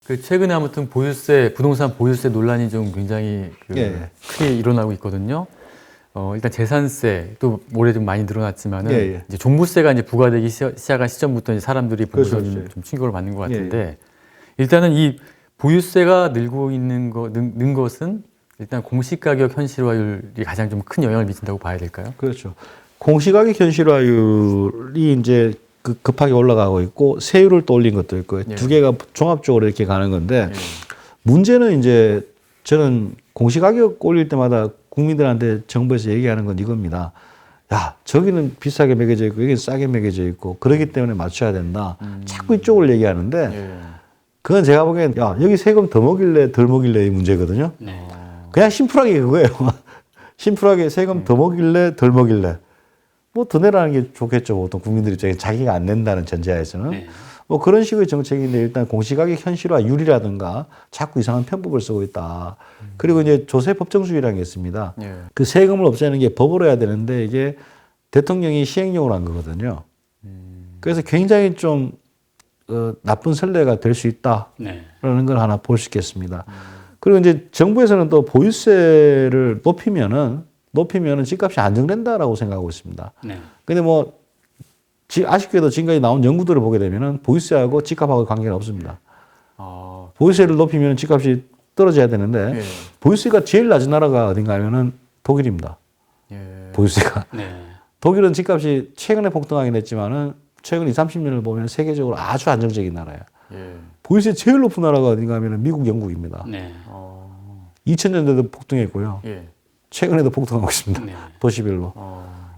그 최근에 아무튼 보유세, 부동산 보유세 논란이 좀 굉장히 크게 일어나고 있거든요. 일단 재산세 또 올해 좀 많이 늘어났지만은 이제 종부세가 이제 부과되기 시작한 시점부터 이제 사람들이 보면서 좀 충격을 받는 것 같은데 일단은 이 보유세가 늘고 있는 는 것은 일단 공시가격 현실화율이 가장 좀 큰 영향을 미친다고 봐야 될까요? 그렇죠. 공시가격 현실화율이 이제 급하게 올라가고 있고 세율을 또 올린 것도 있고 두 개가 종합적으로 이렇게 가는 건데 문제는 이제 저는 공시가격 올릴 때마다 국민들한테 정부에서 얘기하는 건 이겁니다. 야, 저기는 비싸게 매겨져 있고 여기는 싸게 매겨져 있고 그렇기 때문에 맞춰야 된다. 자꾸 이쪽을 얘기하는데 그건 제가 보기엔 야, 여기 세금 더 먹일래 덜 먹일래의 문제거든요. 그냥 심플하게 그거예요. 심플하게 세금 더 먹일래 덜 먹일래. 뭐 더 내라는 게 좋겠죠. 보통 국민들 입장에 자기가 안 낸다는 전제하에서는. 뭐 그런 식의 정책인데 일단 공시가격 현실화율이라든가 자꾸 이상한 편법을 쓰고 있다. 그리고 이제 조세 법정주의라는 게 있습니다. 그 세금을 없애는 게 법으로 해야 되는데 이게 대통령이 시행령으로 한 거거든요. 그래서 굉장히 좀 나쁜 선례가 될 수 있다라는 걸 하나 볼 수 있겠습니다. 그리고 이제 정부에서는 또 보유세를 높이면은 집값이 안정된다라고 생각하고 있습니다. 근데 뭐 아쉽게도 지금까지 나온 연구들을 보게 되면은 보유세하고 집값하고 관계가 없습니다. 보유세를 높이면 집값이 떨어져야 되는데 보유세가 제일 낮은 나라가 어딘가 하면은 독일입니다. 보유세가. 독일은 집값이 최근에 폭등하긴 했지만은 최근 20, 30년을 보면 세계적으로 아주 안정적인 나라예요. 보유세 제일 높은 나라가 어딘가 하면은 미국, 영국입니다. 2000년대도 폭등했고요. 최근에도 폭등하고 있습니다. 도시별로.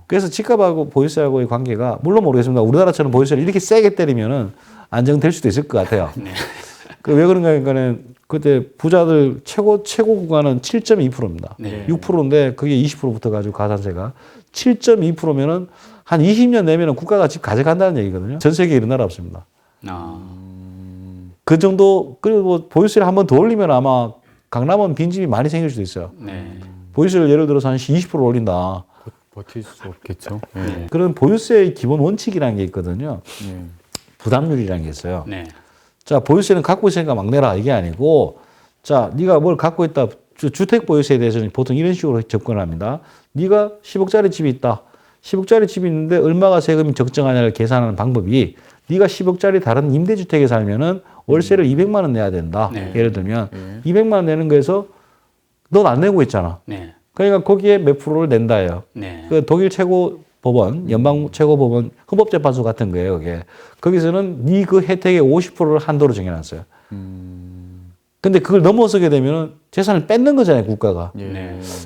그래서 집값하고 보유세하고의 관계가 물론 모르겠습니다. 우리나라처럼 보유세를 이렇게 세게 때리면은 안정될 수도 있을 것 같아요. 왜 그런가 하니까는 그때 부자들 최고 구간은 7.2%입니다. 6%인데 그게 20%부터 가지고 가산세가 7.2%면은 한 20년 내면은 국가가 집 가져간다는 얘기거든요. 전 세계에 이런 나라 없습니다. 그 정도, 그리고 뭐 보유세를 한 번 더 올리면 아마 강남은 빈집이 많이 생길 수도 있어요. 보유세를 예를 들어서 한 20% 올린다. 버틸 수 없겠죠. 그런 보유세의 기본 원칙이라는 게 있거든요. 부담률이라는 게 있어요. 자, 보유세는 갖고 있으니까 막 내라 이게 아니고, 자, 네가 뭘 갖고 있다. 주택 보유세에 대해서는 보통 이런 식으로 접근합니다. 네가 10억짜리 집이 있다. 10억짜리 집이 있는데 얼마가 세금이 적정하냐를 계산하는 방법이 네가 10억짜리 다른 임대주택에 살면은 월세를 200만 원 내야 된다. 예를 들면 200만 원 내는 거에서 넌 안 내고 있잖아. 그러니까 거기에 몇 프로를 낸다예요. 그 독일 최고 법원, 연방 최고 법원 헌법재판소 같은 거예요. 그게 거기서는 네 그 혜택의 50%를 한도로 정해놨어요. 근데 그걸 넘어서게 되면 재산을 뺏는 거잖아요, 국가가.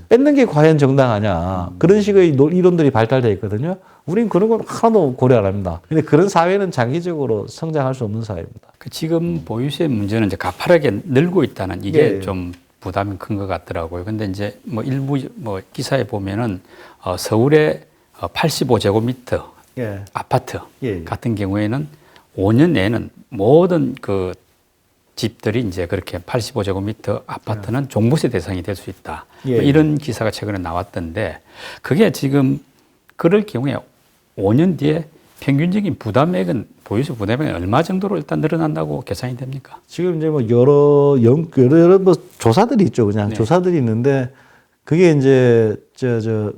뺏는 게 과연 정당하냐. 그런 식의 이론들이 발달되어 있거든요. 우린 그런 건 하나도 고려 안 합니다. 근데 그런 사회는 장기적으로 성장할 수 없는 사회입니다. 지금 보유세 문제는 이제 가파르게 늘고 있다는 이게 좀 부담이 큰 것 같더라고요. 근데 이제 뭐 일부 뭐 기사에 보면은 서울의 85제곱미터 아파트 같은 경우에는 5년 내에는 모든 그 집들이 이제 그렇게 85제곱미터 아파트는 종부세 대상이 될 수 있다. 뭐 이런 기사가 최근에 나왔던데 그게 지금 그럴 경우에 5년 뒤에 평균적인 부담액은 보유세 부담액은 얼마 정도로 일단 늘어난다고 계산이 됩니까? 지금 이제 뭐 여러 뭐 조사들이 있죠. 그냥 조사들이 있는데 그게 이제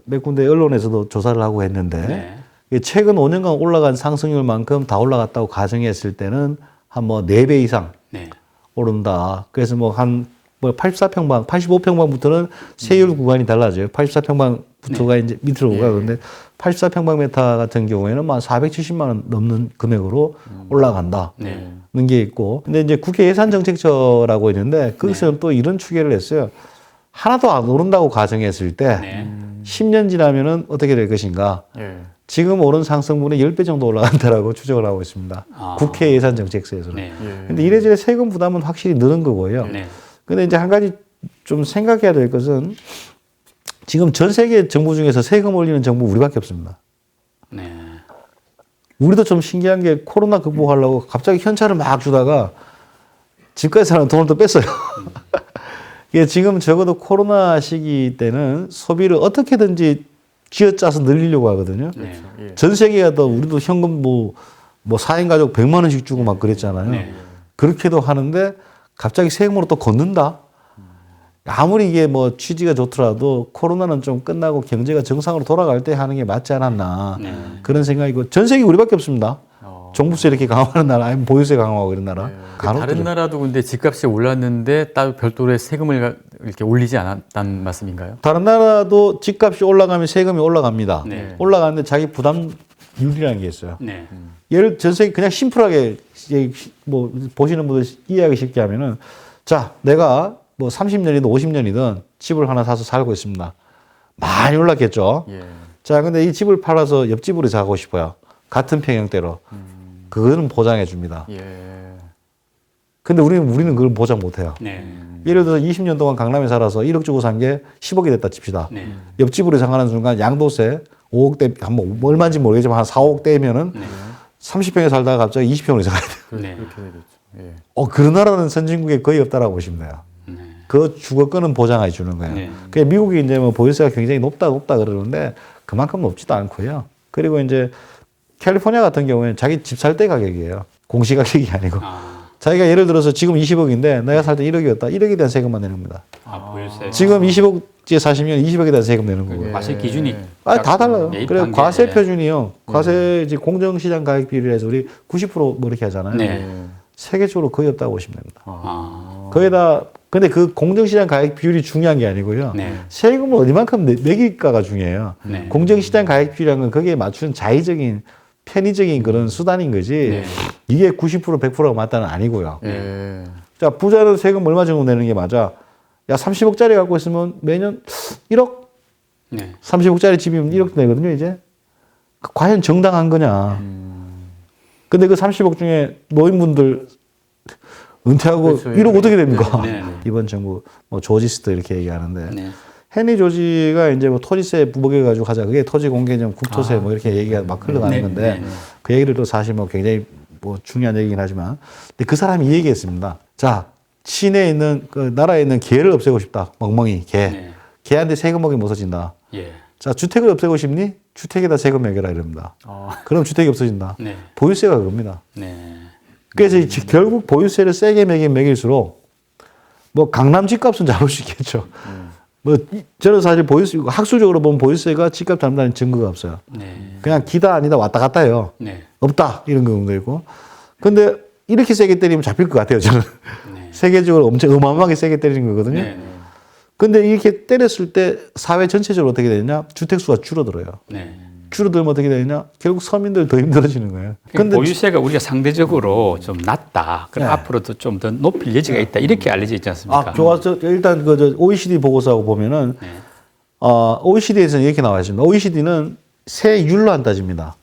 몇 군데 언론에서도 조사를 하고 했는데 최근 5년간 올라간 상승률만큼 다 올라갔다고 가정했을 때는 한 뭐 4배 이상 오른다. 그래서 뭐 한 뭐 84평방, 85평방부터는 세율 구간이 달라져요. 84평방부터가 이제 밑으로 가는데 84평방미터 같은 경우에는 한 470만 원 넘는 금액으로 올라간다는 게 있고. 근데 이제 국회 예산정책처라고 있는데 거기서는 또 이런 추계를 했어요. 하나도 안 오른다고 가정했을 때 10년 지나면은 어떻게 될 것인가. 지금 오른 상승분의 10배 정도 올라간다라고 추정을 하고 있습니다. 국회 예산정책서에서는. 근데 이래저래 세금 부담은 확실히 느는 거고요. 근데 이제 한 가지 좀 생각해야 될 것은 지금 전 세계 정부 중에서 세금 올리는 정부 우리밖에 없습니다. 우리도 좀 신기한 게 코로나 극복하려고 갑자기 현찰을 막 주다가 집까지 사는 돈을 또 뺐어요. 이게 지금 적어도 코로나 시기 때는 소비를 어떻게든지 쥐어짜서 늘리려고 하거든요. 전 세계가 또 우리도 현금 뭐 4인 가족 100만 원씩 주고 막 그랬잖아요. 그렇게도 하는데 갑자기 세금으로 또 걷는다? 아무리 이게 뭐 취지가 좋더라도 코로나는 좀 끝나고 경제가 정상으로 돌아갈 때 하는 게 맞지 않았나. 네. 그런 생각이고 전 세계 우리밖에 없습니다. 종부세 이렇게 강화하는 나라, 아니면 보유세 강화하고 이런 나라. 다른 나라도 근데 집값이 올랐는데 따로 별도의 세금을 이렇게 올리지 않았다는 말씀인가요? 다른 나라도 집값이 올라가면 세금이 올라갑니다. 네. 올라가는데 자기 부담률이라는 게 있어요. 네. 예를 전 세계 그냥 심플하게 뭐 보시는 분들 이해하기 쉽게 하면은 자, 내가 뭐 30년이든 50년이든 집을 하나 사서 살고 있습니다. 많이 올랐겠죠. 예. 자, 근데 이 집을 팔아서 옆집으로 사고 싶어요. 같은 평형대로. 그거는 보장해 줍니다. 예. 근데 우리는 그걸 보장 못 해요. 네. 예를 들어서 20년 동안 강남에 살아서 1억 주고 산 게 10억이 됐다 칩시다. 네. 옆집으로 이사가는 순간 양도세 5억대, 한번 얼마인지 모르겠지만 한 4억 대면은 30평에 살다가 갑자기 20평으로 이사가야 돼요. 네. 그렇게 되겠죠. 예. 그런 나라는 선진국에 거의 없다라고 보시면 돼요. 네. 그 주거권은 보장해 주는 거예요. 네. 그게 미국이 이제 뭐 보유세가 굉장히 높다 그러는데 그만큼 높지도 않고요. 그리고 이제 캘리포니아 같은 경우에는 자기 집 살 때 가격이에요. 공시 가격이 아니고. 자기가 예를 들어서 지금 20억인데 내가 살 때 1억이었다. 1억에 대한 세금만 내는 겁니다. 보유세. 지금 20억에 사시면 20억에 대한 세금 내는 거고요. 과세 기준이 다 달라요. 매입 그래 단계에. 과세 표준이요. 과세 이제 공정시장 가격 비율을 해서 우리 90%뭐 이렇게 하잖아요. 네. 세계적으로 거의 없다고 보시면 됩니다. 아. 거기다 근데 그 공정시장 가격 비율이 중요한 게 아니고요. 네. 세금을 어디만큼 매길까가 중요해요. 네. 공정시장 가격 비율이라는 건 거기에 맞추는 자의적인 편의적인 그런 수단인 거지. 네. 이게 90% 100%가 맞다는 아니고요. 예. 자, 부자는 세금 얼마 정도 내는 게 맞아? 야, 30억짜리 갖고 있으면 매년 1억? 네. 30억짜리 집이면 1억 내거든요, 이제. 과연 정당한 거냐. 근데 그 30억 중에 노인분들 은퇴하고 그렇죠. 1억 어떻게 됩니까? 네, 네. 이번 정부, 뭐, 조지스트 이렇게 얘기하는데. 네. 헨리 조지가 이제 뭐 토지세 먹여가지고 하자. 그게 토지 공개념, 국토세 뭐 이렇게 얘기가 막 흘러가는 네, 건데. 네, 네. 그 얘기를 또 사실 뭐 굉장히 뭐 중요한 얘기긴 하지만. 근데 그 사람이 이 얘기했습니다. 자, 시내에 있는, 그 나라에 있는 개를 없애고 싶다. 멍멍이, 개. 네. 개한테 세금 먹이면 없어진다. 예. 자, 주택을 없애고 싶니? 주택에다 세금 매겨라 이럽니다. 그럼 주택이 없어진다. 네. 보유세가 그겁니다. 네. 그래서 결국 보유세를 세게 매길수록 뭐 강남 집값은 잡을 수 있겠죠. 뭐 저는 사실 보유세 학술적으로 보면 보유세가 집값 잡는다는 증거가 없어요. 네. 그냥 기다 아니다 왔다 갔다 해요. 네. 없다 이런 경우도 있고. 근데 이렇게 세게 때리면 잡힐 것 같아요. 저는 네. 세계적으로 엄청 어마어마하게 세게 때리는 거거든요. 네. 근데 이렇게 때렸을 때 사회 전체적으로 어떻게 되느냐? 주택수가 줄어들어요. 네. 줄어들면 어떻게 되느냐? 결국 서민들 더 힘들어지는 거예요. 근데 보유세가 우리가 상대적으로 좀 낮다. 그럼 네. 앞으로도 좀 더 높일 여지가 있다. 이렇게 알려져 있지 않습니까? 좋았죠. 일단 그 OECD 보고서하고 보면은 네. OECD에서는 이렇게 나와 있습니다. OECD는 세율로 안 따집니다.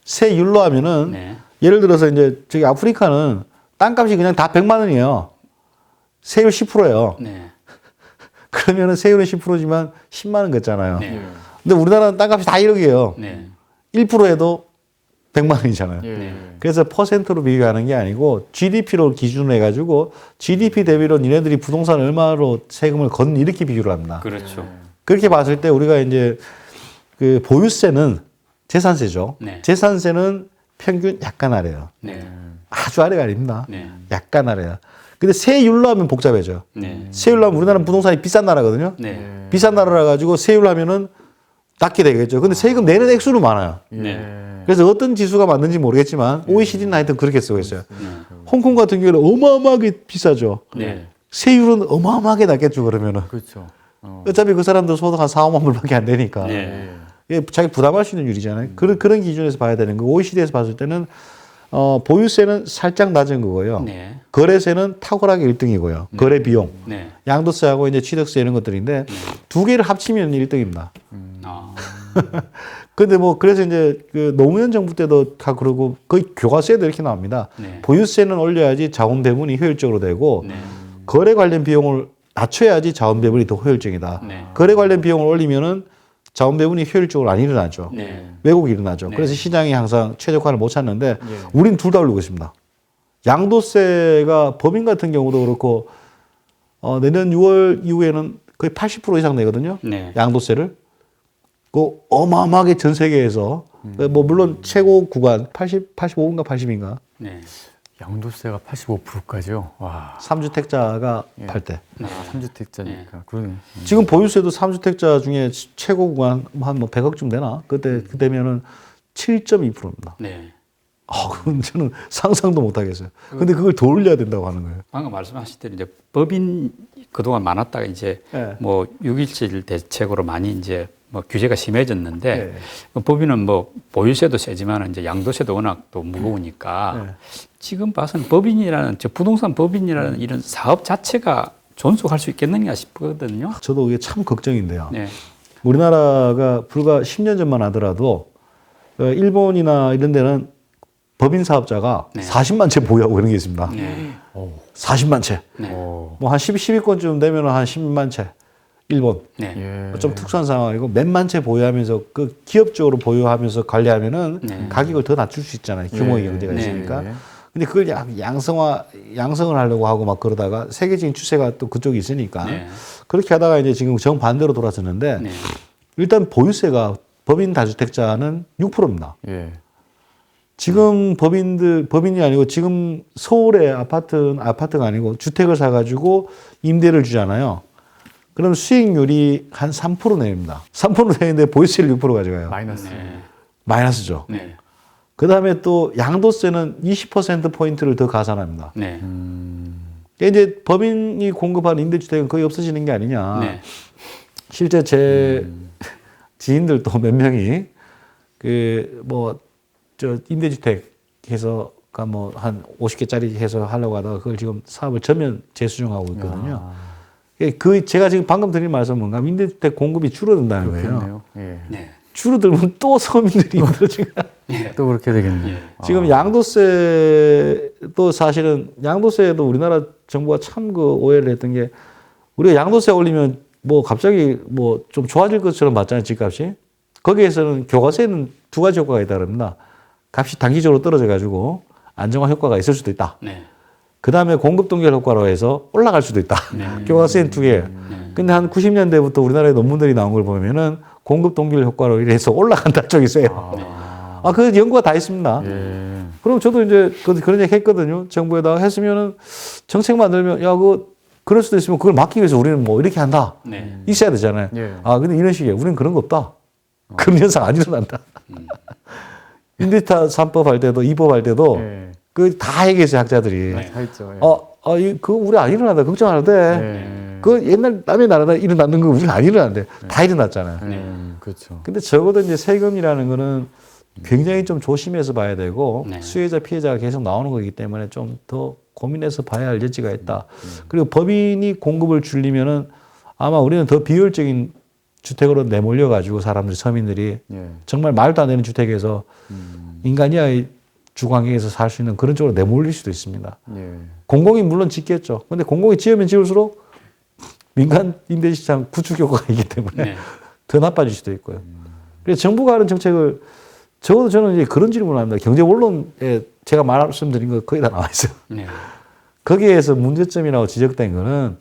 세율로 하면은 네. 예를 들어서 이제 저기 아프리카는 땅값이 그냥 다 100만 원이에요. 세율 10%예요. 네. 그러면은 세율은 10%지만 10만 원 걷잖아요. 네. 근데 우리나라는 땅값이 다 1억이에요. 네. 1% 해도 100만 원이잖아요. 예. 그래서 퍼센트로 비교하는 게 아니고 GDP로 기준으로 해가지고 GDP 대비로 니네들이 부동산 얼마로 세금을 걷는 이렇게 비교를 합니다. 그렇죠. 그렇게 봤을 때 우리가 이제 그 보유세는 재산세죠. 네. 재산세는 평균 약간 아래요. 네. 아주 아래가 아닙니다. 네. 약간 아래야. 근데 세율로 하면 복잡해져. 네. 세율로 하면 우리나라는 부동산이 비싼 나라거든요. 네. 비싼 나라라 가지고 세율로 하면은 낮게 되겠죠. 근데 세금 내는 액수는 많아요. 네. 그래서 어떤 지수가 맞는지 모르겠지만 OECD는 하여튼 그렇게 쓰고 있어요. 홍콩 같은 경우는 어마어마하게 비싸죠. 네. 세율은 어마어마하게 낮겠죠, 그러면은. 그렇죠. 어차피 그 사람들 소득 한 4, 5만 불밖에 안 되니까. 네. 이게 자기 부담할 수 있는 율이잖아요. 그런 기준에서 봐야 되는 거. OECD에서 봤을 때는 보유세는 살짝 낮은 거고요. 네. 거래세는 탁월하게 1등이고요. 거래 비용. 네. 양도세하고 이제 취득세 이런 것들인데 두 개를 합치면 1등입니다. 아. 근데 뭐 그래서 이제 그 노무현 정부 때도 다 그러고 거의 교과서에도 이렇게 나옵니다. 네. 보유세는 올려야지 자원 배분이 효율적으로 되고 네. 거래 관련 비용을 낮춰야지 자원 배분이 더 효율적이다. 네. 거래 관련 비용을 올리면은 자원 배분이 효율적으로 안 일어나죠. 네. 왜곡이 일어나죠. 네. 그래서 시장이 항상 최적화를 못 찾는데 예. 우린 둘 다 올리고 있습니다. 양도세가 법인 같은 경우도 그렇고 내년 6월 이후에는 거의 80% 이상 내거든요. 네. 양도세를. 그 어마어마하게 전 세계에서 뭐 물론 최고 구간 85인가 80인가 네. 양도세가 85%까지요. 와. 3주택자가 팔 때. 아, 3주택자니까. 그러네. 지금 보유세도 3주택자 중에 최고 구간 한 뭐 100억쯤 되나? 그때면은 7.2%입니다. 네. 그건 저는 상상도 못 하겠어요. 근데 그걸 더 올려야 된다고 하는 거예요. 방금 말씀하신 대로 이제 법인 그동안 많았다가 이제 네. 뭐 6.17 대책으로 많이 이제 뭐 규제가 심해졌는데 네. 그 법인은 뭐 보유세도 세지만 이제 양도세도 워낙 또 무거우니까 네. 지금 봐서는 법인이라는 저 부동산 법인이라는 이런 사업 자체가 존속할 수 있겠느냐 싶거든요. 저도 이게 참 걱정인데요. 네. 우리나라가 불과 10년 전만 하더라도 일본이나 이런 데는 법인 사업자가 네. 40만 채 보유하고 그런 게 있습니다. 네. 40만 채. 네. 뭐 한 10위권쯤 되면 한 10만 채. 일본. 네. 예. 좀 특수한 상황이고 몇만 채 보유하면서 그 기업적으로 보유하면서 관리하면은 네. 가격을 더 낮출 수 있잖아요. 규모의 예. 경제가 네. 있으니까. 예. 근데 그걸 양성을 하려고 하고 막 그러다가 세계적인 추세가 또 그쪽이 있으니까 네. 그렇게 하다가 이제 지금 정반대로 돌아섰는데 네. 일단 보유세가 법인 다주택자는 6%입니다. 예. 지금 법인이 아니고 지금 서울에 아파트가 아니고 주택을 사가지고 임대를 주잖아요. 그럼 수익률이 한 3% 내립니다. 3% 내는데 보유세를 6% 가져가요. 마이너스. 네. 마이너스죠. 네. 그 다음에 또 양도세는 20%포인트를 더 가산합니다. 네. 그러니까 이제 법인이 공급하는 임대주택은 거의 없어지는 게 아니냐. 네. 실제 제 지인들도 몇 명이 임대주택 해서 뭐 한 50개짜리 해서 하려고 하다가 그걸 지금 사업을 전면 재수정하고 있거든요. 제가 지금 방금 드린 말씀은 뭔가 임대주택 공급이 줄어든다는 거예요. 그렇겠네요. 예. 네. 줄어들면 또 서민들이 힘들어지고 또 그렇게 되겠네요. 예. 지금 양도세도 사실은 양도세도 우리나라 정부가 참 그 오해를 했던 게 우리가 양도세 올리면 뭐 갑자기 뭐 좀 좋아질 것처럼 맞잖아요, 집값이. 거기에서는 교과세는 두 가지 효과가 있다 그럽니다. 값이 단기적으로 떨어져 가지고 안정화 효과가 있을 수도 있다. 네. 그 다음에 공급 동결 효과로 해서 올라갈 수도 있다. 교과세는 두 개. 근데 한 90년대부터 우리나라의 논문들이 나온 걸 보면은 공급 동결 효과로 이래서 올라간다 쪽이 세요. 그 연구가 다 있습니다. 예. 그럼 저도 이제 그런 얘기 했거든요. 정부에다가 했으면은 정책 만들면 그럴 수도 있으면 그걸 막기 위해서 우리는 뭐 이렇게 한다. 네. 있어야 되잖아요. 예. 근데 이런 식이에요. 우리는 그런 거 없다. 그런 현상 안 일어난다. 임대차 3법 할 때도 2법 할 때도 예. 그 다 얘기했어요, 학자들이. 다 있죠. 예. 그거 우리 안 일어난다. 걱정 안 해도 돼. 예. 그 옛날 남의 나라다 일어났는 거 우리는 안 일어났는데 다 일어났잖아요. 그렇죠. 근데 적어도 이제 세금이라는 거는 굉장히 좀 조심해서 봐야 되고 네. 수혜자 피해자가 계속 나오는 거기 때문에 좀 더 고민해서 봐야 할 여지가 있다. 그리고 법인이 공급을 줄이면은 아마 우리는 더 비효율적인 주택으로 내몰려 가지고 서민들이 예. 정말 말도 안 되는 주택에서 인간이야의 주관계에서 살 수 있는 그런 쪽으로 내몰릴 수도 있습니다. 예. 공공이 물론 짓겠죠. 근데 공공이 지으면 지을수록 민간 임대 시장 구축 효과가 있기 때문에 네. 더 나빠질 수도 있고요. 그래서 정부가 하는 정책을 적어도 저는 이제 그런 질문을 합니다. 경제 원론에 제가 말씀드린 거 거의 다 나와 있어요. 네. 거기에서 문제점이라고 지적된 거는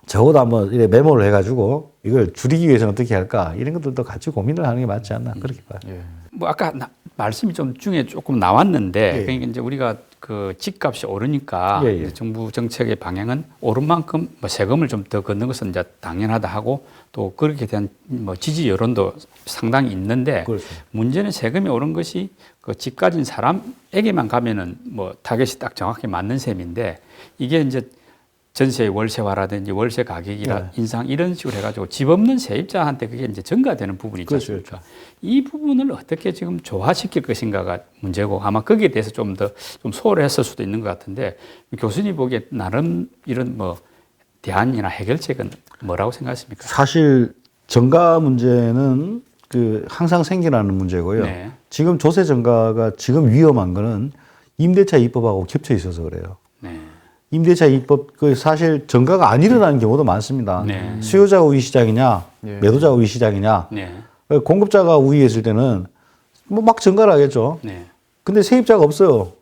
적어도 한번 이렇게 메모를 해가지고 이걸 줄이기 위해서는 어떻게 할까 이런 것들도 같이 고민을 하는 게 맞지 않나 그렇게 봐요. 예. 뭐 아까 말씀이 좀 중에 조금 나왔는데 예. 그러니까 이제 우리가 그 집값이 오르니까 예, 예. 이제 정부 정책의 방향은 오른 만큼 뭐 세금을 좀 더 걷는 것은 이제 당연하다 하고 또 그렇게 대한 뭐 지지 여론도 상당히 있는데 그렇죠. 문제는 세금이 오른 것이 그 집 가진 사람에게만 가면은 뭐 타겟이 딱 정확히 맞는 셈인데 이게 이제 전세의 월세화라든지 월세 가격이라 네. 인상 이런 식으로 해가지고 집 없는 세입자한테 그게 이제 전가되는 부분이 있지 그렇죠, 않습니까? 이 부분을 어떻게 지금 조화시킬 것인가가 문제고 아마 거기에 대해서 좀 더 좀 소홀히 했을 수도 있는 것 같은데 교수님 보기에 나름 이런 뭐 대안이나 해결책은 뭐라고 생각하십니까? 사실 정가 문제는 항상 생겨나는 문제고요. 네. 지금 조세 정가가 지금 위험한 거는 임대차 입법하고 겹쳐 있어서 그래요. 네. 임대차 입법 사실 정가가 안 일어나는 경우도 많습니다. 네. 수요자가 우위 시장이냐, 예. 매도자가 우위 시장이냐. 네. 공급자가 우위했을 때는 뭐 막 정가를 하겠죠. 네. 근데 세입자가 없어요.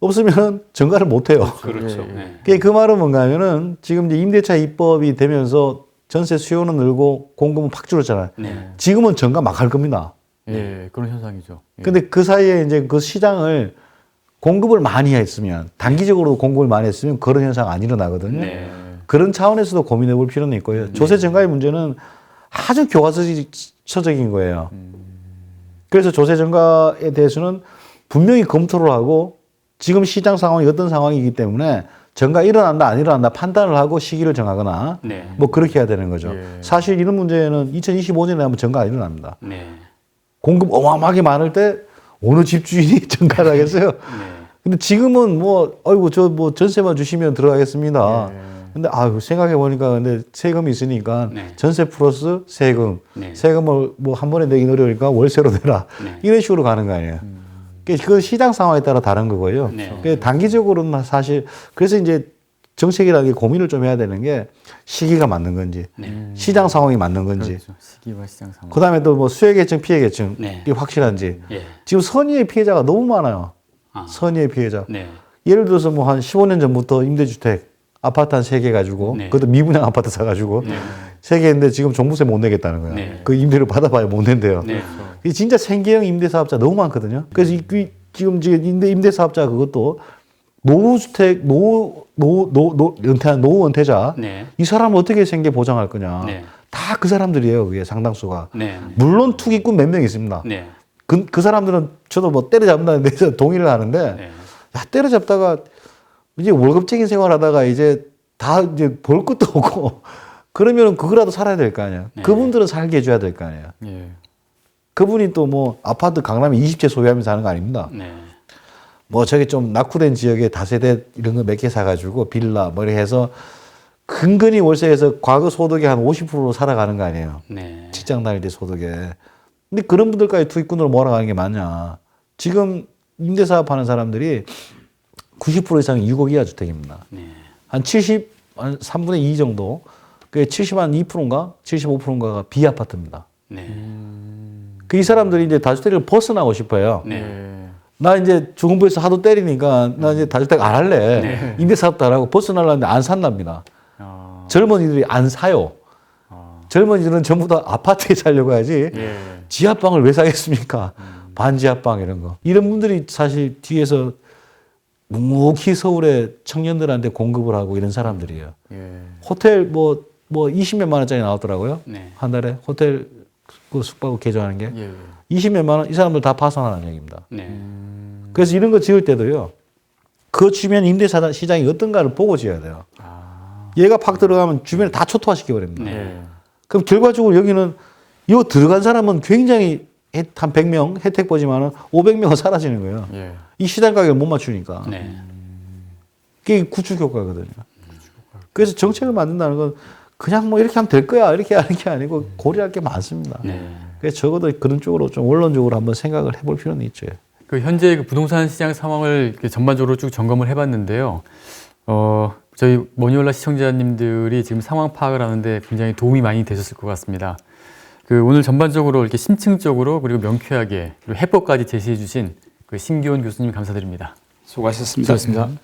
없으면 정가를 못 해요. 그렇죠. 예, 네. 그 말은 뭔가 하면은 지금 이제 임대차 입법이 되면서 전세 수요는 늘고 공급은 팍 줄었잖아요. 네. 지금은 정가 막 할 겁니다. 예. 그런 현상이죠. 예. 근데 그 사이에 이제 그 시장을 공급을 많이 했으면 단기적으로 공급을 많이 했으면 그런 현상 안 일어나거든요. 네. 그런 차원에서도 고민해 볼 필요는 있고요. 조세 증가의 문제는 아주 교과서적인 거예요. 그래서 조세 증가에 대해서는 분명히 검토를 하고 지금 시장 상황이 어떤 상황이기 때문에 증가 일어난다 안 일어난다 판단을 하고 시기를 정하거나 네. 뭐 그렇게 해야 되는 거죠. 예. 사실 이런 문제는 2025년에 하면 증가 안 일어납니다. 네. 공급 어마어마하게 많을 때 어느 집주인이 증가를 하겠어요. 네. 근데 지금은 뭐 아이고 저 뭐 전세만 주시면 들어가겠습니다. 근데 아유 생각해 보니까 근데 세금이 있으니까 네. 전세 플러스 세금, 네. 세금을 뭐 한 번에 내긴 어려우니까 월세로 내라 네. 이런 식으로 가는 거 아니에요. 그 시장 상황에 따라 다른 거고요. 네. 그 단기적으로는 사실 그래서 이제 정책이라는 게 고민을 좀 해야 되는 게 시기가 맞는 건지, 네. 시장 상황이 맞는 건지, 그렇죠. 시기와 시장 상황. 그다음에 또 뭐 수혜계층, 피해계층이 네. 확실한지. 예. 지금 선의의 피해자가 너무 많아요. 아. 선의의 피해자. 네. 예를 들어서 뭐 한 15년 전부터 임대주택 아파트 한 3개 가지고 네. 그것도 미분양 아파트 사가지고 네. 3개인데 지금 종부세 못 내겠다는 거야. 네. 그 임대료 받아봐야 못 낸대요. 네. 이 진짜 생계형 임대사업자 너무 많거든요. 그래서 지금 임대사업자 그것도 노후주택, 은퇴한 노후 은퇴자 네. 이 사람을 어떻게 생계 보장할 거냐. 네. 다 그 사람들이에요. 그게 상당수가. 네. 물론 투기꾼 몇 명 있습니다. 네. 그 사람들은 저도 뭐 때려잡는다는 데서 동의를 하는데 네. 야, 때려잡다가 이제 월급쟁이 생활하다가 이제 다 이제 볼 것도 없고 그러면은 그거라도 살아야 될 거 아니야. 네. 그분들은 살게 해줘야 될 거 아니야. 예. 그분이 또 뭐 아파트 강남에 20채 소유하면서 사는 거 아닙니다. 네. 뭐 저기 좀 낙후된 지역에 다세대 이런 거 몇 개 사가지고 빌라 뭐 이렇게 해서 근근히 월세에서 과거 소득의 한 50%로 살아가는 거 아니에요. 네. 직장 다닐 때 소득에. 근데 그런 분들까지 투기꾼으로 몰아가는 게 맞냐. 지금 임대사업 하는 사람들이 90% 이상이 6억 이하 주택입니다. 네. 한 3분의 2 정도, 그 70한 2%인가 75%인가가 비아파트입니다. 네. 그 이 사람들이 이제 다주택을 벗어나고 싶어요. 네. 예. 나 이제 중흥부에서 하도 때리니까 나 이제 다주택 안 할래. 네. 임대사업도 안 하고 벗어나려는데 안 산답니다. 아. 젊은이들이 안 사요. 젊은이들은 전부 다 아파트에 살려고 하지. 예. 지하방을 왜 사겠습니까? 반지하방 이런 거. 이런 분들이 사실 뒤에서 묵묵히 서울의 청년들한테 공급을 하고 이런 사람들이에요. 예. 호텔 뭐 20몇만 원짜리 나왔더라고요. 네. 한 달에 호텔 그 숙박을 개조하는 게 예. 20몇만 원 이 사람들 다 파산하는 얘기입니다. 네. 그래서 이런 거 지을 때도요. 그 주변 임대 시장이 어떤가를 보고 지어야 돼요. 얘가 팍 들어가면 주변에 다 초토화시켜 버립니다. 네. 예. 그럼 결과적으로 여기는 이거 들어간 사람은 굉장히 한 100명 혜택 보지만은 500명은 사라지는 거예요. 예. 이 시장 가격을 못 맞추니까. 네. 그게 구축 효과거든요. 그래서 정책을 만든다는 건 그냥 뭐 이렇게 하면 될 거야 이렇게 하는 게 아니고 고려할 게 많습니다. 네. 그래서 적어도 그런 쪽으로 좀 원론적으로 한번 생각을 해볼 필요는 있죠. 그 현재 그 부동산 시장 상황을 이렇게 전반적으로 쭉 점검을 해봤는데요. 저희 머니올라 시청자님들이 지금 상황 파악을 하는데 굉장히 도움이 많이 되셨을 것 같습니다. 그 오늘 전반적으로 이렇게 심층적으로 그리고 명쾌하게 그리고 해법까지 제시해 주신 그 신기원 교수님 감사드립니다. 수고하셨습니다. 수고하셨습니다.